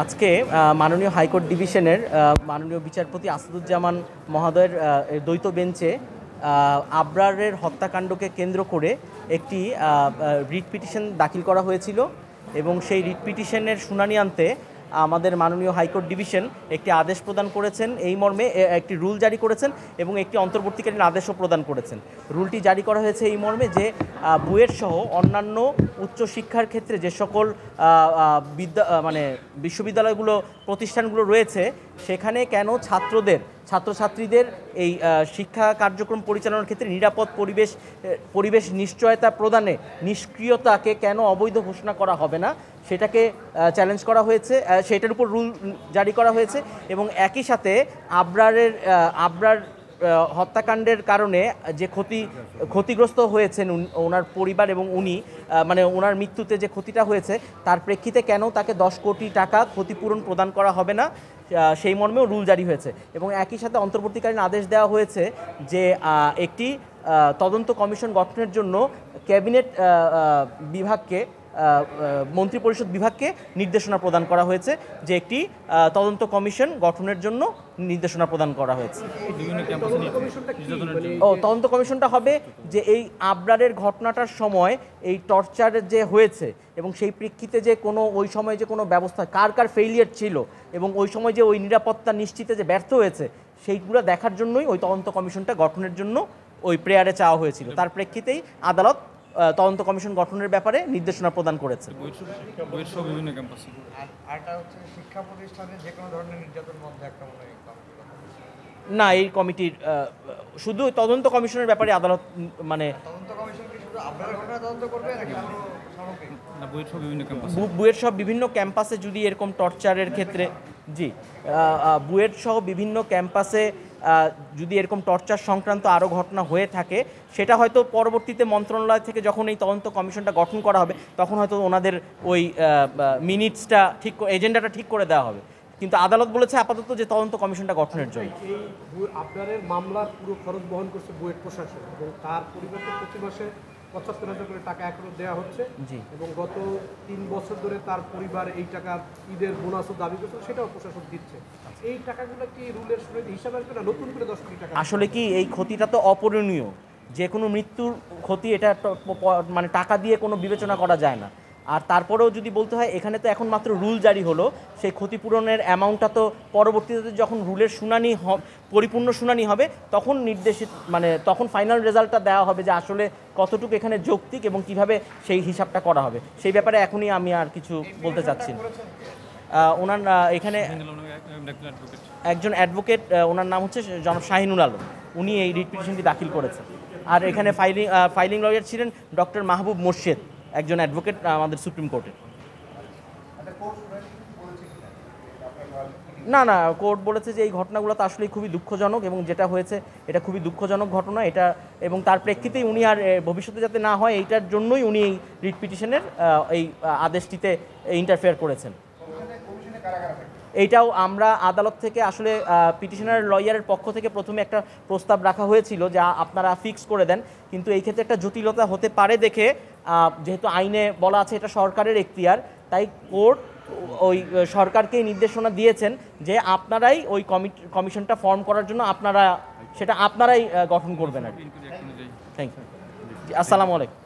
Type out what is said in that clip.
আজকে মাননীয় হাইকোর্ট ডিভিশনের মাননীয় বিচারপতি আসাদুজ্জামান মহোদয়ের দ্বৈত বেঞ্চে আবরারের হত্যাকাণ্ডকে কেন্দ্র করে একটি রিট পিটিশন দাখিল করা হয়েছিল এবং সেই রিট পিটিশনের শুনানি আনতে আমাদের মাননীয় হাইকোর্ট ডিভিশন একটি আদেশ প্রদান করেছেন, এই মর্মে একটি রুল জারি করেছেন এবং একটি অন্তর্বর্তীকালীন আদেশও প্রদান করেছেন। রুলটি জারি করা হয়েছে এই মর্মে যে বুয়েট সহ অন্যান্য উচ্চশিক্ষার ক্ষেত্রে যে সকল বিশ্ববিদ্যালয়গুলো প্রতিষ্ঠানগুলো রয়েছে সেখানে কেন ছাত্রছাত্রীদের এই শিক্ষা কার্যক্রম পরিচালনার ক্ষেত্রে নিরাপদ পরিবেশ নিশ্চয়তা প্রদানে নিষ্ক্রিয়তাকে কেন অবৈধ ঘোষণা করা হবে না সেটাকে চ্যালেঞ্জ করা হয়েছে, সেটার উপর রুল জারি করা হয়েছে। এবং একই সাথে আবরার হত্যাকাণ্ডের কারণে যে ক্ষতিগ্রস্ত হয়েছেন ওনার পরিবার এবং উনি ওনার মৃত্যুতে যে ক্ষতিটা হয়েছে তার প্রেক্ষিতে কেন তাকে 10 কোটি টাকা ক্ষতিপূরণ প্রদান করা হবে না সেই মর্মেও রুল জারি হয়েছে। এবং একই সাথে অন্তর্বর্তীকালীন আদেশ দেওয়া হয়েছে যে একটি তদন্ত কমিশন গঠনের জন্য ক্যাবিনেট বিভাগকে মন্ত্রিপরিষদ বিভাগকে নির্দেশনা প্রদান করা হয়েছে যে একটি তদন্ত কমিশন গঠনের জন্য নির্দেশনা প্রদান করা হয়েছে। তদন্ত কমিশনটা হবে যে এই আবরারের ঘটনাটার সময় এই টর্চার যে হয়েছে এবং সেই প্রেক্ষিতে যে ওই সময় যে কোনো ব্যবস্থা কার ফেইলিয়ার ছিল এবং ওই সময় যে ওই নিরাপত্তা নিশ্চিতে যে ব্যর্থ হয়েছে সেইগুলো দেখার জন্যই ওই তদন্ত কমিশনটা গঠনের জন্য ওই প্রেয়ারে চাওয়া হয়েছিল। তার প্রেক্ষিতেই আদালত তদন্ত কমিশন গঠনের ব্যাপারে নির্দেশনা প্রদান করেছে। না, এই কমিটির শুধু তদন্ত কমিশনের ব্যাপারে আদালত বুয়েট সহ বিভিন্ন ক্যাম্পাসে যদি এরকম টর্চারের ক্ষেত্রে বুয়েট সহ বিভিন্ন ক্যাম্পাসে যদি এরকম টর্চার সংক্রান্ত আরও ঘটনা হয়ে থাকে সেটা হয়তো পরবর্তীতে মন্ত্রণালয় থেকে যখন এই তদন্ত কমিশনটা গঠন করা হবে তখন হয়তো ওনাদের ওই মিনিটসটা এজেন্ডাটা ঠিক করে দেওয়া হবে। কিন্তু আদালত বলেছে আপাতত যে তদন্ত কমিশনটা গঠনের জন্য। আপনাদের মামলার পুরো খরচ বহন করছে বুয়েট প্রশাসন এবং তার পরিবর্তে প্রতি মাসে 75,000 করে টাকা এখনো দেওয়া হচ্ছে এবং গত 3 বছর ধরে তার পরিবার এই টাকা ঈদের বোনাসও দাবি করছে, সেটাও প্রশাসন দিচ্ছে। এই টাকাগুলো কি রুলের হিসাবে আসবে না নতুন করে 10 কোটি টাকা? আসলে কি এই ক্ষতিটা তো অপূরণীয়, যে কোনো মৃত্যুর ক্ষতি এটা টাকা দিয়ে কোনো বিবেচনা করা যায় না। আর তারপরেও যদি বলতে হয় এখানে তো এখন মাত্র রুল জারি হলো, সেই ক্ষতিপূরণের অ্যামাউন্টটা তো পরবর্তীতে যখন রুলের শুনানি পরিপূর্ণ শুনানি হবে তখন তখন ফাইনাল রেজাল্টটা দেওয়া হবে যে আসলে কতটুকু এখানে যৌক্তিক এবং কিভাবে সেই হিসাবটা করা হবে। সেই ব্যাপারে এখনই আমি আর কিছু বলতে চাচ্ছি না। ওনার এখানে একজন অ্যাডভোকেট, ওনার নাম হচ্ছে জনাব শাহিনুল আলম, উনি এই রিট পিটিশনটি দাখিল করেছেন। আর এখানে ফাইলিং লয়ার ছিলেন ডক্টর মাহবুব মোর্শেদ, একজন অ্যাডভোকেট আমাদের সুপ্রিম কোর্টের। না, কোর্ট বলেছে যে এই ঘটনাগুলো তো আসলে খুবই দুঃখজনক এবং যেটা হয়েছে এটা খুবই দুঃখজনক ঘটনা এটা, এবং তার প্রেক্ষিতেই উনি আর ভবিষ্যতে যাতে না হয় এইটার জন্যই উনি এই রিট পিটিশনের এই আদেশটিতে ইন্টারফেয়ার করেছেন। এইটাও আমরা আদালত থেকে আসলে পিটিশনার লয়ারের পক্ষ থেকে প্রথমে একটা প্রস্তাব রাখা হয়েছিল যে আপনারা ফিক্স করে দেন, কিন্তু এই ক্ষেত্রে একটা জটিলতা হতে পারে দেখে যেহেতু আইনে বলা আছে এটা সরকারের এখতিয়ার, তাই কোর্ট ওই সরকারকেই নির্দেশনা দিয়েছেন যে আপনারাই ওই কমিশনটা ফর্ম করার জন্য আপনারাই গঠন করবেন আর কি। Thank you. আসসালামু আলাইকুম।